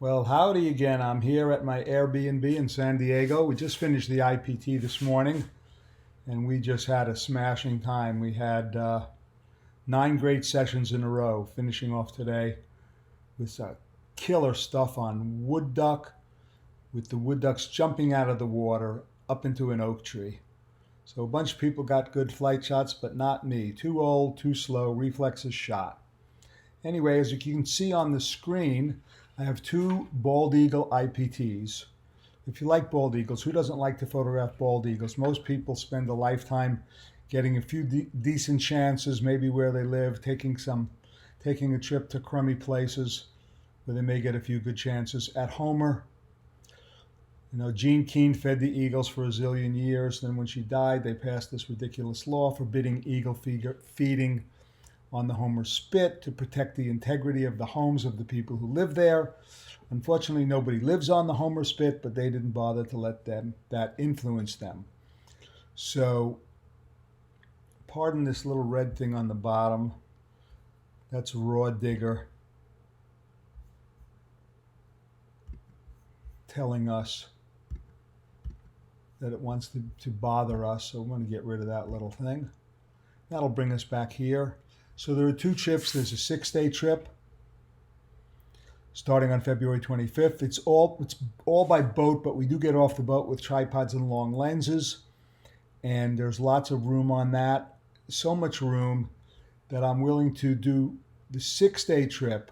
Well, howdy again. I'm here at my Airbnb in San Diego. We just finished the IPT this morning and we just had a smashing time. We had 9 great sessions in a row, finishing off today with killer stuff on wood duck, with the wood ducks jumping out of the water up into an oak tree. So a bunch of people got good flight shots, but not me. Too old, too slow, reflexes shot. Anyway, as you can see on the screen, I have 2 bald eagle IPTs. If you like bald eagles, who doesn't like to photograph bald eagles? Most people spend a lifetime getting a few decent chances, maybe where they live, taking a trip to crummy places where they may get a few good chances. At Homer, Jean Keane fed the eagles for a zillion years. Then when she died, they passed this ridiculous law forbidding eagle feeding on the Homer spit to protect the integrity of the homes of the people who live there. Unfortunately, nobody lives on the Homer spit, but they didn't bother to let that influence them. So, pardon this little red thing on the bottom. That's a raw digger telling us that it wants to bother us. So I'm going to get rid of that little thing. That'll bring us back here. So there are 2 trips. There's a 6-day trip starting on February 25th. It's all by boat, but we do get off the boat with tripods and long lenses. And there's lots of room on that. So much room that I'm willing to do the 6-day trip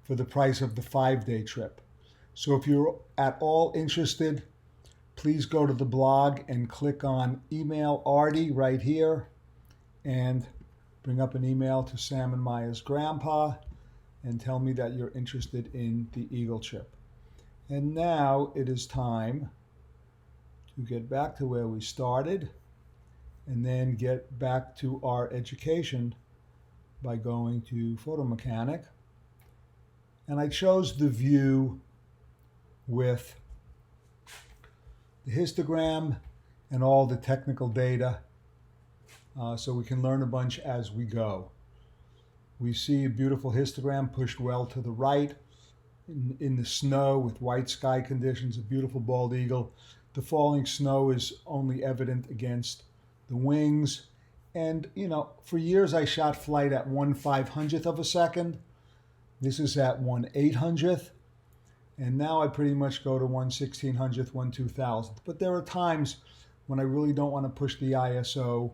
for the price of the 5-day trip. So if you're at all interested, please go to the blog and click on email Artie right here and bring up an email to Sam and Maya's grandpa and tell me that you're interested in the eagle trip. And now it is time to get back to where we started and then get back to our education by going to Photo Mechanic. And I chose the view with the histogram and all the technical data so we can learn a bunch as we go. We see a beautiful histogram pushed well to the right in the snow with white sky conditions, a beautiful bald eagle. The falling snow is only evident against the wings. And, for years I shot flight at 1/500th of a second. This is at 1/800th. And now I pretty much go to 1/1600th, 1/2000th. But there are times when I really don't want to push the ISO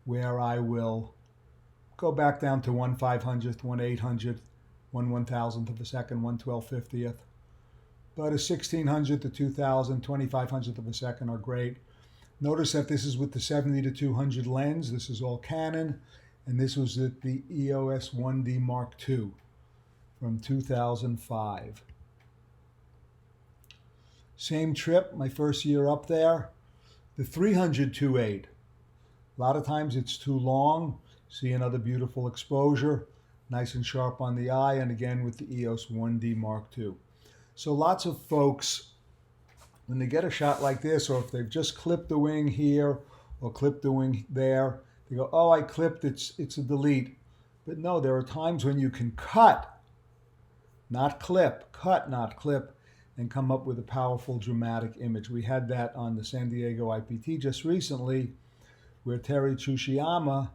where I will go back down to 1/500th, 1/800th, 1/1000th of a second, 1/1250th. But a 1600th, a 2000, 2500th of a second are great. Notice that this is with the 70 to 200 lens. This is all Canon. And this was at the EOS 1D Mark II from 2005. Same trip, my first year up there. The 300 2.8. A lot of times it's too long. See another beautiful exposure, nice and sharp on the eye, and again with the EOS 1D Mark II. So lots of folks, when they get a shot like this, or if they've just clipped the wing here or clipped the wing there, they go, oh, I clipped, it's a delete. But no, there are times when you can cut, not clip, cut, not clip, and come up with a powerful, dramatic image. We had that on the San Diego IPT just recently, where Terry Tsushiyama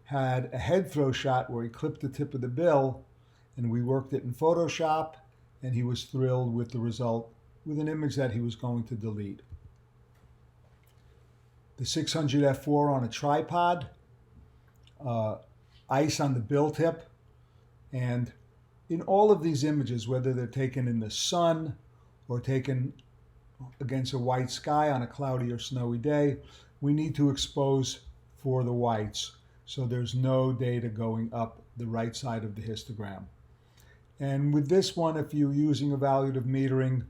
had a head throw shot where he clipped the tip of the bill, and we worked it in Photoshop, and he was thrilled with the result, with an image that he was going to delete. The 600 f4 on a tripod, ice on the bill tip, and in all of these images, whether they're taken in the sun or taken against a white sky on a cloudy or snowy day, we need to expose for the whites. So there's no data going up the right side of the histogram. And with this one, if you're using evaluative metering,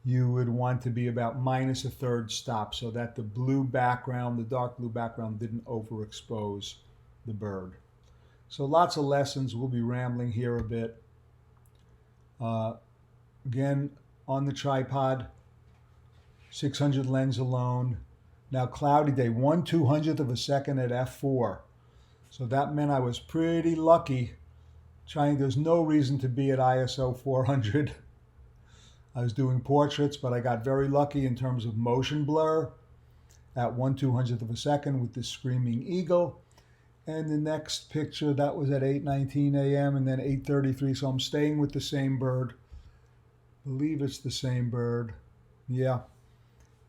you would want to be about minus a third stop so that the blue background, the dark blue background, didn't overexpose the bird. So lots of lessons. We'll be rambling here a bit. Again, on the tripod, 600 lens alone. Now cloudy day, 1/200th of a second at f4. So that meant I was pretty lucky. There's no reason to be at ISO 400 I was doing portraits, but I got very lucky in terms of motion blur at 1/200th of a second with this screaming eagle. And the next picture, that was at 8:19 a.m. and then 8:33. So I'm staying with the same bird. I believe it's the same bird. Yeah.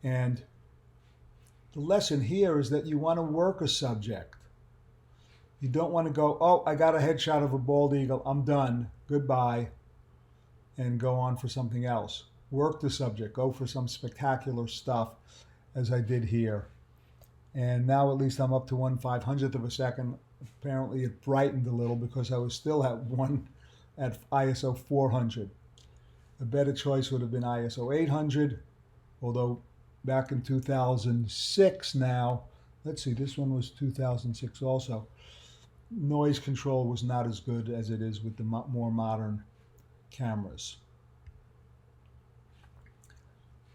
And the lesson here is that you want to work a subject. You don't want to go, oh, I got a headshot of a bald eagle. I'm done. Goodbye. And go on for something else. Work the subject. Go for some spectacular stuff as I did here. And now at least I'm up to 1/500th of a second. Apparently it brightened a little because I was still at ISO 400. A better choice would have been ISO 800, although back in 2006 now, let's see, this one was 2006 also, noise control was not as good as it is with the more modern cameras.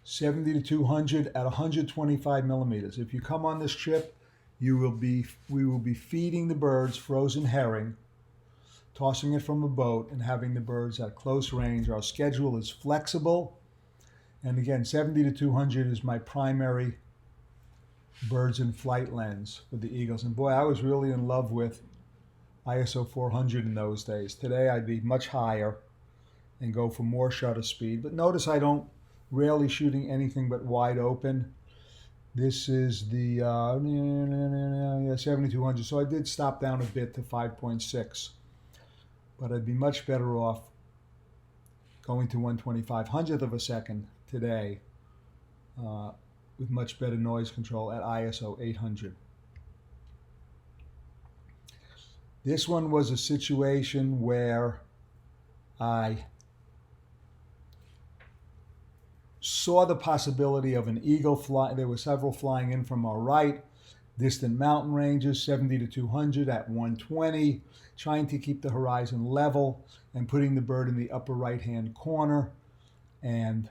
70 to 200 at 125 millimeters. If you come on this trip, we will be feeding the birds frozen herring, tossing it from a boat, and having the birds at close range. Our schedule is flexible. And again, 70 to 200 is my primary birds in flight lens with the eagles. And boy, I was really in love with ISO 400 in those days. Today, I'd be much higher and go for more shutter speed. But notice I don't rarely shooting anything but wide open. This is the 7200. So I did stop down a bit to 5.6. But I'd be much better off going to 1/2500th of a second today with much better noise control at ISO 800. This one was a situation where I saw the possibility of an eagle fly. There were several flying in from our right, distant mountain ranges, 70 to 200 at 120, trying to keep the horizon level and putting the bird in the upper right-hand corner. And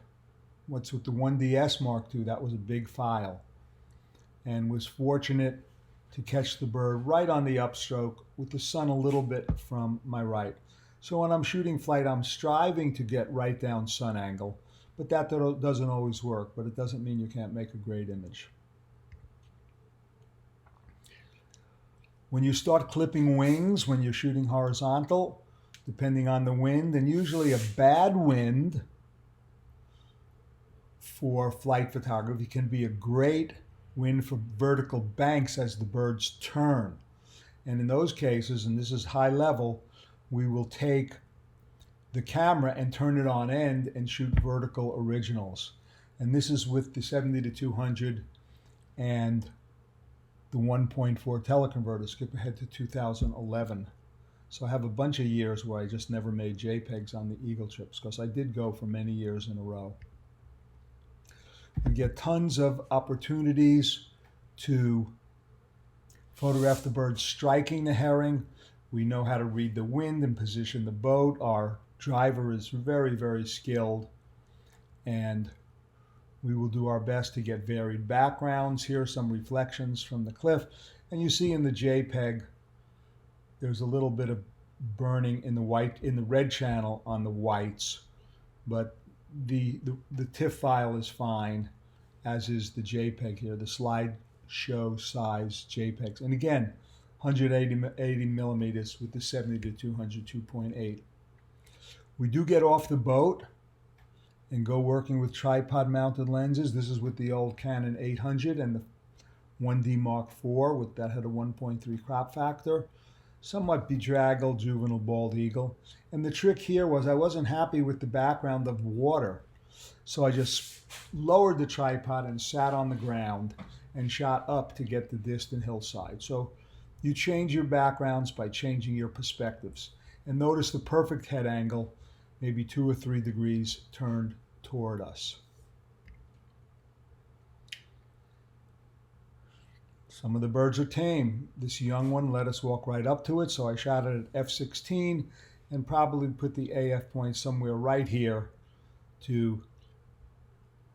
what's with the 1DS Mark II, that was a big file. And was fortunate to catch the bird right on the upstroke with the sun a little bit from my right. So when I'm shooting flight, I'm striving to get right down sun angle, but that doesn't always work, but it doesn't mean you can't make a great image. When you start clipping wings, when you're shooting horizontal, depending on the wind, and usually a bad wind for flight photography can be a great wind for vertical banks as the birds turn. And in those cases, and this is high level, we will take the camera and turn it on end and shoot vertical originals. And this is with the 70 to 200 and the 1.4 teleconverter. Skip ahead to 2011. So I have a bunch of years where I just never made JPEGs on the eagle trips because I did go for many years in a row. We get tons of opportunities to photograph the birds striking the herring. We know how to read the wind and position the boat. Our driver is very, very skilled, and we will do our best to get varied backgrounds. Here are some reflections from the cliff. And you see in the JPEG, there's a little bit of burning in the red channel on the whites, but the TIFF file is fine, as is the JPEG here, the slideshow size JPEGs. And again, 180 millimeters with the 70 to 200 2.8. We do get off the boat and go working with tripod mounted lenses. This is with the old Canon 800 and the 1D Mark IV that had a 1.3 crop factor. Somewhat bedraggled juvenile bald eagle. And the trick here was I wasn't happy with the background of water. So I just lowered the tripod and sat on the ground and shot up to get the distant hillside. So you change your backgrounds by changing your perspectives. And notice the perfect head angle, maybe 2 or 3 degrees turned toward us. Some of the birds are tame. This young one let us walk right up to it, so I shot it at f/16 and probably put the AF point somewhere right here to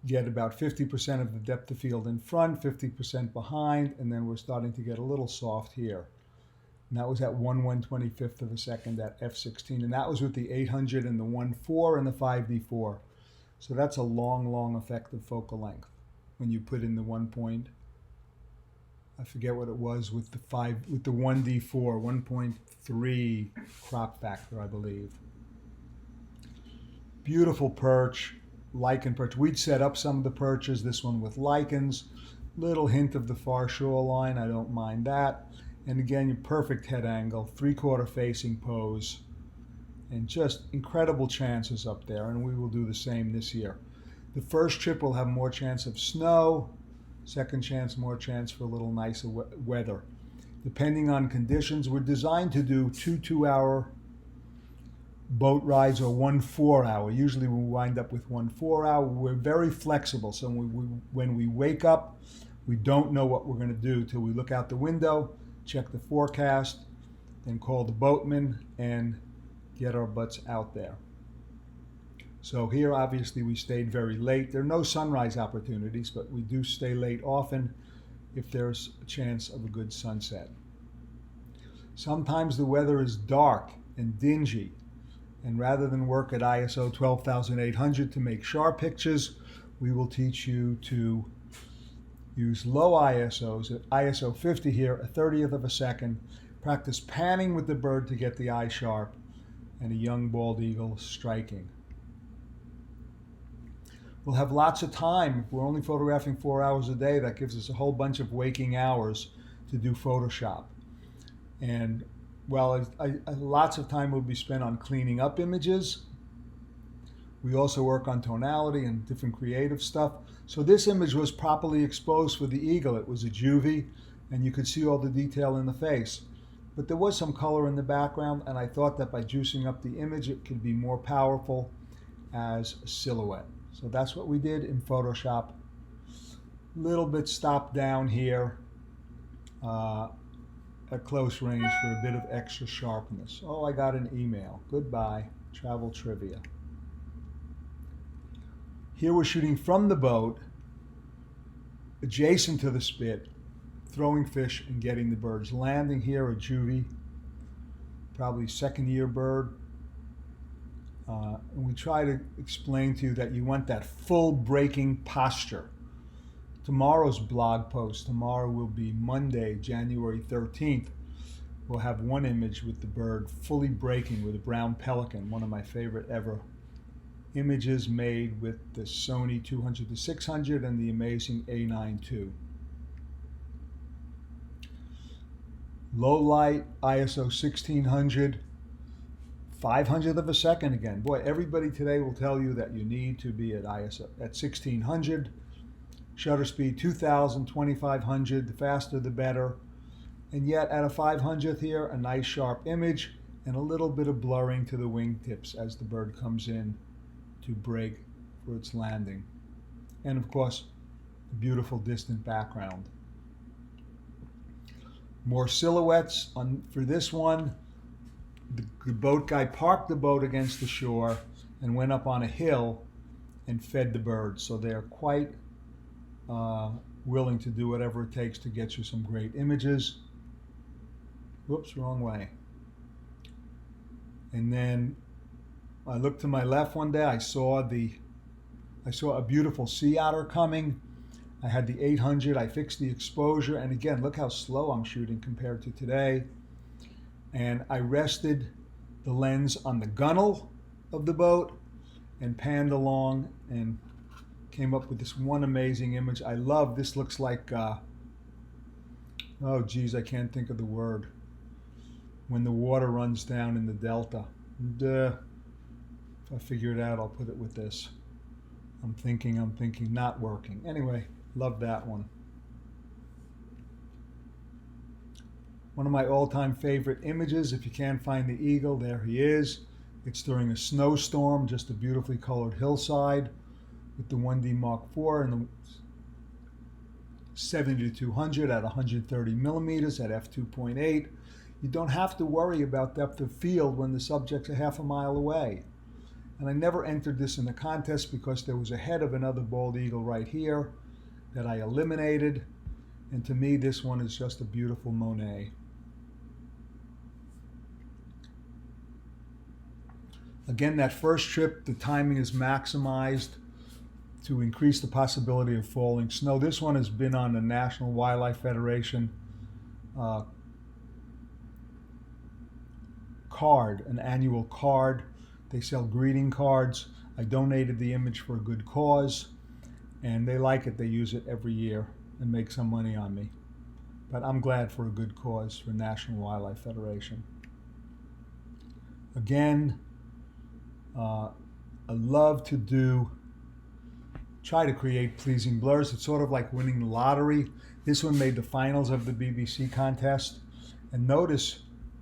get about 50% of the depth of field in front, 50% behind, and then we're starting to get a little soft here. And that was at 1/125th of a second at f/16, and that was with the 800 and the 1.4 and the 5D4. So that's a long, long effective focal length when you put in the 1 point. I forget what it was with the 1D4, 1.3 crop factor, I believe. Beautiful perch, lichen perch. We'd set up some of the perches, this one with lichens, little hint of the far shoreline, I don't mind that. And again, your perfect head angle, 3/4 facing pose, and just incredible chances up there, and we will do the same this year. The first trip will have more chance of snow, second chance, more chance for a little nicer weather. Depending on conditions, we're designed to do 2 2-hour boat rides or 1 4-hour. Usually we wind up with 1 4-hour. We're very flexible, so when we wake up, we don't know what we're going to do till we look out the window, check the forecast, then call the boatman and get our butts out there. So here, obviously, we stayed very late. There are no sunrise opportunities, but we do stay late often if there's a chance of a good sunset. Sometimes the weather is dark and dingy, and rather than work at ISO 12,800 to make sharp pictures, we will teach you to use low ISOs, at ISO 50 here, a 30th of a second, practice panning with the bird to get the eye sharp, and a young bald eagle striking. We'll have lots of time. If we're only photographing 4 hours a day, that gives us a whole bunch of waking hours to do Photoshop. And well, lots of time will be spent on cleaning up images. We also work on tonality and different creative stuff. So this image was properly exposed for the eagle. It was a juvie, and you could see all the detail in the face. But there was some color in the background, and I thought that by juicing up the image, it could be more powerful as a silhouette. So that's what we did in Photoshop. Little bit stopped down here at close range for a bit of extra sharpness. Oh, I got an email. Goodbye. Travel trivia. Here we're shooting from the boat, adjacent to the spit, throwing fish and getting the birds. Landing here, a juvie, probably second-year bird. And we try to explain to you that you want that full breaking posture. Tomorrow's blog post, tomorrow will be Monday, January 13th. We'll have one image with the bird fully breaking with a brown pelican, one of my favorite ever images made with the Sony 200-600 and the amazing A9 II. Low light, ISO 1600, 500th of a second again. Boy, everybody today will tell you that you need to be at ISO at 1600. Shutter speed 2000, 2500, the faster the better. And yet at a 500th here, a nice sharp image and a little bit of blurring to the wingtips as the bird comes in to break for its landing. And of course, a beautiful distant background. More silhouettes for this one. The boat guy parked the boat against the shore and went up on a hill and fed the birds. So they're quite willing to do whatever it takes to get you some great images. Whoops, wrong way. And then I looked to my left one day. I saw a beautiful sea otter coming. I had the 800. I fixed the exposure, and again, look how slow I'm shooting compared to today. And I rested the lens on the gunnel of the boat and panned along and came up with this one amazing image. I love this. Looks like oh geez, I can't think of the word. When the water runs down in the delta. If I figure it out, I'll put it with this. I'm thinking, not working. Anyway, love that one. One of my all-time favorite images, if you can't find the eagle, there he is. It's during a snowstorm, just a beautifully colored hillside with the 1D Mark IV and the 70-200 at 130 millimeters at f2.8. You don't have to worry about depth of field when the subject's a half a mile away. And I never entered this in the contest because there was a head of another bald eagle right here that I eliminated. And to me, this one is just a beautiful Monet. Again, that first trip, the timing is maximized to increase the possibility of falling snow. This one has been on the National Wildlife Federation card, an annual card. They sell greeting cards. I donated the image for a good cause, and they like it. They use it every year and make some money on me. But I'm glad for a good cause for National Wildlife Federation. Again, I love to try to create pleasing blurs. It's sort of like winning the lottery. This one made the finals of the BBC contest. And notice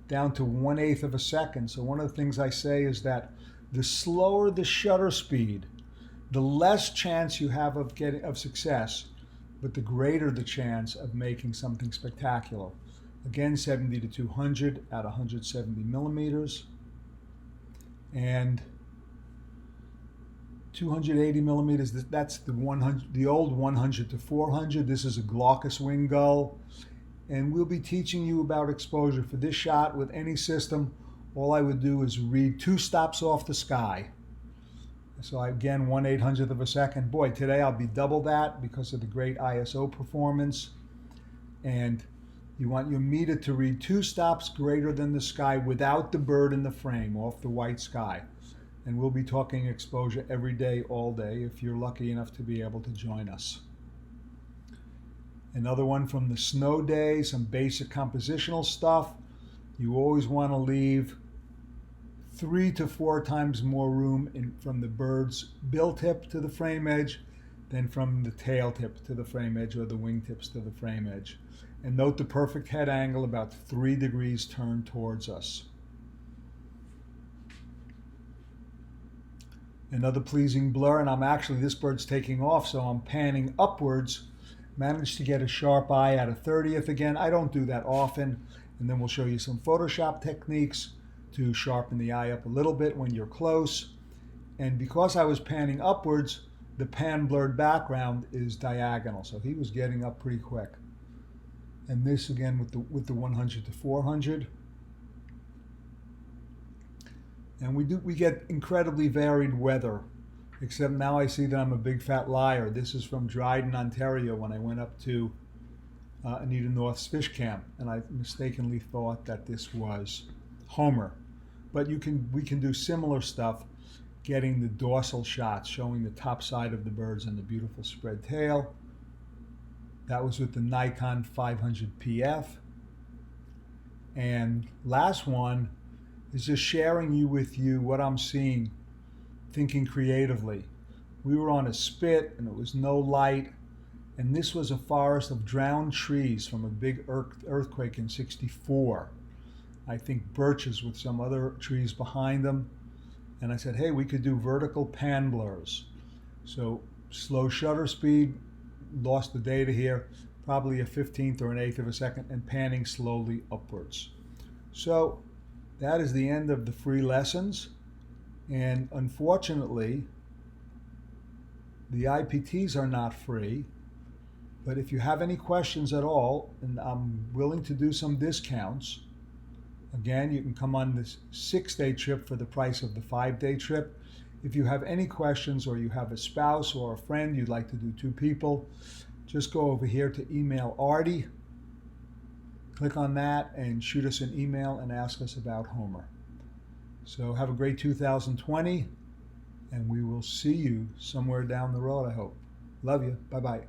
down to 1/8 of a second. So one of the things I say is that the slower the shutter speed, the less chance you have of success, but the greater the chance of making something spectacular. Again, 70 to 200 at 170 millimeters. And 280 millimeters, that's the old 100 to 400. This is a glaucous wing gull. And we'll be teaching you about exposure. For this shot with any system, all I would do is read 2 stops off the sky. So again, 1/800th of a second. Boy, today I'll be double that because of the great ISO performance. And you want your meter to read 2 stops greater than the sky without the bird in the frame, off the white sky. And we'll be talking exposure every day, all day, if you're lucky enough to be able to join us. Another one from the snow day, some basic compositional stuff. You always want to leave 3 to 4 times more room from the bird's bill tip to the frame edge than from the tail tip to the frame edge or the wing tips to the frame edge. And note the perfect head angle, about 3 degrees turned towards us. Another pleasing blur, and this bird's taking off, so I'm panning upwards. Managed to get a sharp eye at a 30th again. I don't do that often. And then we'll show you some Photoshop techniques to sharpen the eye up a little bit when you're close. And because I was panning upwards, the pan blurred background is diagonal. So he was getting up pretty quick. And this again with the 100 to 400. And we get incredibly varied weather. Except now I see that I'm a big fat liar. This is from Dryden, Ontario, when I went up to Anita North's fish camp, and I mistakenly thought that this was Homer. But we can do similar stuff, getting the dorsal shots, showing the top side of the birds and the beautiful spread tail. That was with the Nikon 500 PF. And last one is just sharing with you what I'm seeing, thinking creatively. We were on a spit and it was no light, and this was a forest of drowned trees from a big earthquake in '64. I think birches with some other trees behind them. And I said, hey, we could do vertical pan blurs. So slow shutter speed, lost the data here, probably a 15th or an 1/8 of a second, and panning slowly upwards. So that is the end of the free lessons. And unfortunately, the IPTs are not free. But if you have any questions at all, and I'm willing to do some discounts, again, you can come on this 6-day trip for the price of the 5-day trip. If you have any questions, or you have a spouse or a friend you'd like to do 2 people, just go over here to email Artie. Click on that and shoot us an email and ask us about Homer. So have a great 2020, and we will see you somewhere down the road, I hope. Love you. Bye-bye.